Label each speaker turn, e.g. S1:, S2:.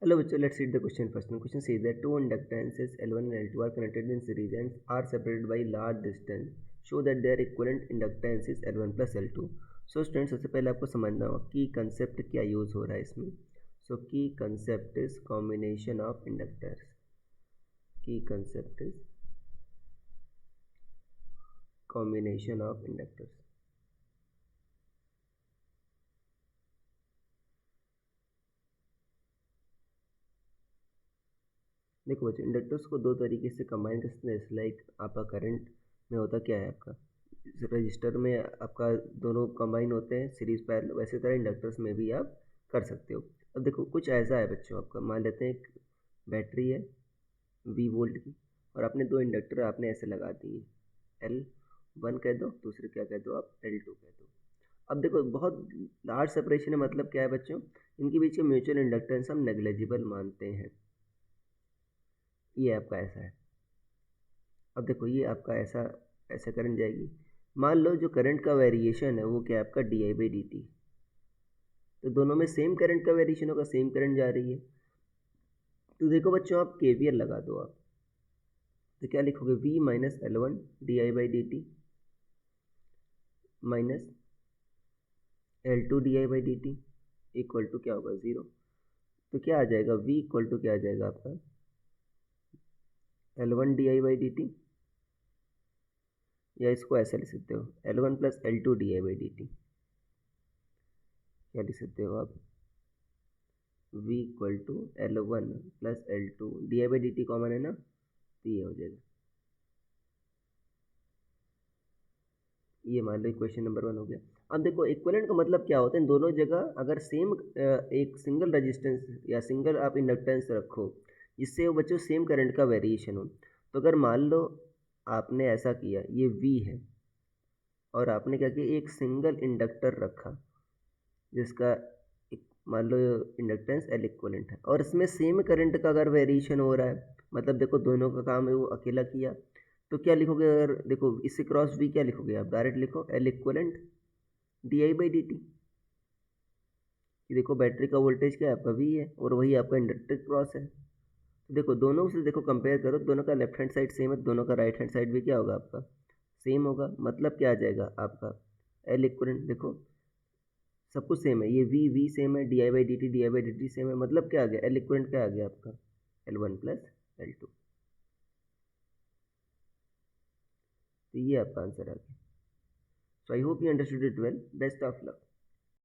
S1: Hello, bachcho, let's read the question first. The question says that two inductances L1 and L2 are connected in series and are separated by large distance. Show that their equivalent inductance is L1 plus L2. So students, सबसे पहले आपको समझना होगा की concept क्या use हो रहा है इसमें. So key concept is combination of inductors. Key concept is combination of inductors. देखो बच्चों, इंडक्टर्स को दो तरीके से कंबाइन कर सकते हैं. लाइक आपका करंट में होता क्या है, आपका रजिस्टर में आपका दोनों कंबाइन होते हैं सीरीज पैरेलल, वैसे तरह इंडक्टर्स में भी आप कर सकते हो. अब देखो कुछ ऐसा है बच्चों, आपका मान लेते हैं एक बैटरी है V वोल्ट की और आपने दो इंडक्टर आपने ऐसे लगा दिए. L1 कह दो, दूसरे क्या कह दो आप L2 कह दो. अब देखो बहुत लार्ज सेपरेशन है, मतलब क्या है बच्चों, इनके बीच के म्यूचुअल इंडक्टेंस हम नेग्लिजिबल मानते हैं. ये आपका ऐसा है. अब देखो ये आपका ऐसा ऐसा करंट जाएगी. मान लो जो करंट का वेरिएशन है वो क्या है आपका di/dt. तो दोनों में सेम करंट का वेरिएशन होगा, सेम करंट जा रही है. तो देखो बच्चों आप KVL लगा दो आप, तो क्या लिखोगे V minus L1 di/dt minus L2 di/dt equal to क्या होगा 0. तो क्या आ जाएगा V इक्वल टू क्या आ जाएगा आपका L1 di/dt, या इसको ऐसा लिख सकते हो L1 प्लस L2 di/dt. क्या लिख सकते हो आप V equal to L1 plus L2 di/dt common है ना, तो ये हो जाएगा. ये मान लो इक्वेशन नंबर 1 हो गया. अब देखो इक्विवेलेंट का मतलब क्या होता है, दोनों जगह अगर सेम एक सिंगल रेजिस्टेंस या सिंगल आप इंडक्टेंस रखो जिससे वो बच्चों सेम करंट का वेरिएशन हो. तो अगर मान लो आपने ऐसा किया, ये V है और आपने क्या किया एक सिंगल इंडक्टर रखा जिसका मान लो इंडक्टेंस L इक्विवेलेंट है और इसमें सेम करंट का अगर वेरिएशन हो रहा है, मतलब देखो दोनों का काम है वो अकेला किया, तो क्या लिखोगे, अगर देखो इससे क्रॉस V क्या लिखोगे आप, डायरेक्ट लिखो L इक्विवेलेंट di/dt. देखो बैटरी का वोल्टेज क्या है आपका V है और वही आपका इंडक्टर क्रॉस है. तो देखो दोनों से देखो कंपेयर करो, दोनों का लेफ्ट हैंड साइड सेम है, दोनों का राइट हैंड साइड भी क्या होगा आपका सेम होगा. मतलब क्या आ जाएगा आपका L इक्विवेलेंट. देखो सब कुछ सेम है, ये V सेम है, di/dt सेम है, मतलब क्या आ गया L इक्विवेलेंट क्या आ गया आपका L1 प्लस L2. तो ये आपका आंसर आ गया. So I hope you understood it well. Best of luck.